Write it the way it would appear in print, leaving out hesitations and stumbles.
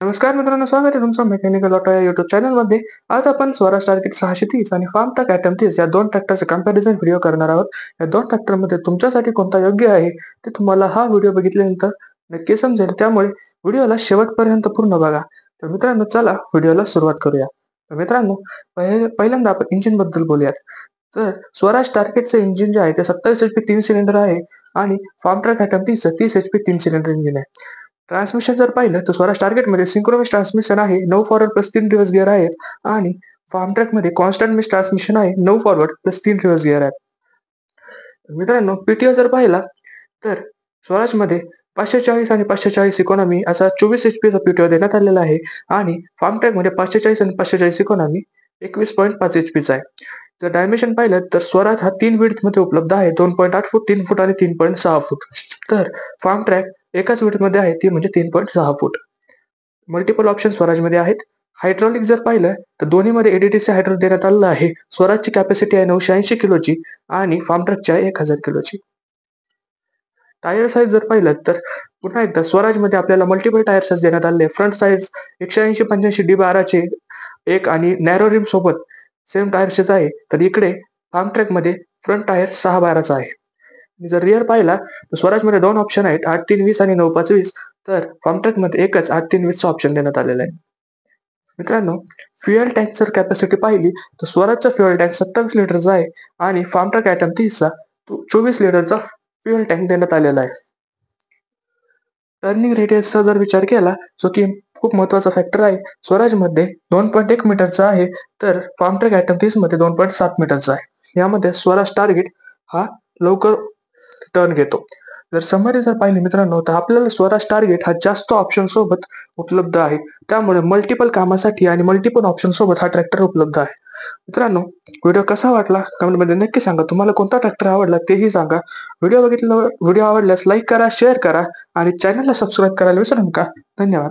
नमस्कार मित्रांनो, स्वागत आहे तुमचं मेकॅनिकल ऑटो या युट्यूब चॅनलमध्ये. आज आपण स्वराज टार्गेट 630 आणि फार्म ट्रॅक ॲटम 30 या दोन ट्रॅक्टरचे कंपॅरिझन व्हिडिओ करणार आहोत. या दोन ट्रॅक्टरमध्ये तुमच्यासाठी कोणता योग्य आहे ते तुम्हाला हा व्हिडिओ बघितल्यानंतर नक्की समजेल. त्यामुळे व्हिडिओला शेवटपर्यंत पूर्ण बघा. तर मित्रांनो, चला व्हिडिओला सुरुवात करूया. तर मित्रांनो, पहिल्यांदा आपण इंजिन बद्दल बोलूयात. तर स्वराज टार्गेटचं इंजिन जे आहे ते 27 HP 3 सिलेंडर आहे आणि Farmtrac Atom 30 30 HP 3 cylinder engine आहे. ट्रान्समिशन जर पाहिलं तर स्वराज टार्गेटमध्ये सिंक्रोनस ट्रान्समिशन आहे, 9 फॉरवर्ड प्लस 3 रिव्हर्स गिअर आहेत आणि फार्म ट्रॅकमध्ये कॉन्स्टंट मिस ट्रान्समिशन आहे, 9 फॉरवर्ड प्लस 3 रिव्हर्स गिअर आहेत. मित्रांनो, पीटीओ जर पाहिला तर स्वराजमध्ये 540 आणि 540 इकॉनॉमी असा 24 HP चा पीटीओ देण्यात आलेला आहे आणि फार्म ट्रॅकमध्ये 540 आणि 540 इकॉनॉमी 21.5 HP चा आहे. जर डायमेन्शन पाहिलं तर स्वराज हा 3 मध्ये उपलब्ध आहे, 2.8 फूट, 3 फूट आणि 3.6 फूट. तर फार्म ट्रॅक एकाच मध्ये आहे, ती म्हणजे 3.6 फूट. मल्टिपल ऑप्शन स्वराजमध्ये आहेत. हायड्रॉलिक जर पाहिलं तर दोन्हीमध्ये एडीटीसी हायड्रॉलिक देण्यात आलेलं आहे. स्वराजची कॅपॅसिटी आहे 980 किलोची आणि फार्म ट्रॅकची आहे 1000 किलोची. टायर साईज जर पाहिलं तर पुन्हा एकदा स्वराजमध्ये आपल्याला मल्टिपल टायर साईज देण्यात आले. फ्रंट साईज 180-85 D12 एक आणि नॅरो रिम सोबत सेम टायर्सचेच आहे. तर इकडे फार्म ट्रॅकमध्ये फ्रंट टायर 612 आहे. जर रिअर पाहिला तर स्वराजमध्ये दोन ऑप्शन आहेत, 8-3-20 आणि 9-5-20. तर फार्म ट्रॅकमध्ये एकच 8-3-20 ऑप्शन देण्यात आलेला आहे. मित्रांनो, फ्युएल टँक जर कॅपॅसिटी पाहिली तर स्वराजचा फ्युएल टँक 27 लिटरचा आहे आणि फार्म ट्रॅक ॲटम 30चा 24 लिटरचा फ्युएल टँक देण्यात आलेला आहे. टर्निंग रेडियसचा जर विचार केला, जो की खूप महत्वाचा फॅक्टर आहे, स्वराजमध्ये 2.1 मीटरचा आहे तर फार्म ट्रॅक ॲटम 30 मध्ये 2.7 मीटरचा आहे. यामध्ये स्वराज टार्गेट हा लवकर टर्न घेतो. जर समरी जर पाहिली मित्रांनो, तर आपल्याला स्वराज टार्गेट हा जास्त ऑप्शन सोबत उपलब्ध आहे. त्यामुळे मल्टिपल कामासाठी आणि मल्टिपल ऑप्शन सोबत हा ट्रॅक्टर उपलब्ध आहे. मित्रांनो, व्हिडिओ कसा वाटला कमेंटमध्ये नक्की सांगा. तुम्हाला कोणता ट्रॅक्टर आवडला तेही सांगा. व्हिडिओ आवडल्यास लाईक करा, शेअर करा आणि चॅनलला सबस्क्राईब करायला विसरू नका. धन्यवाद.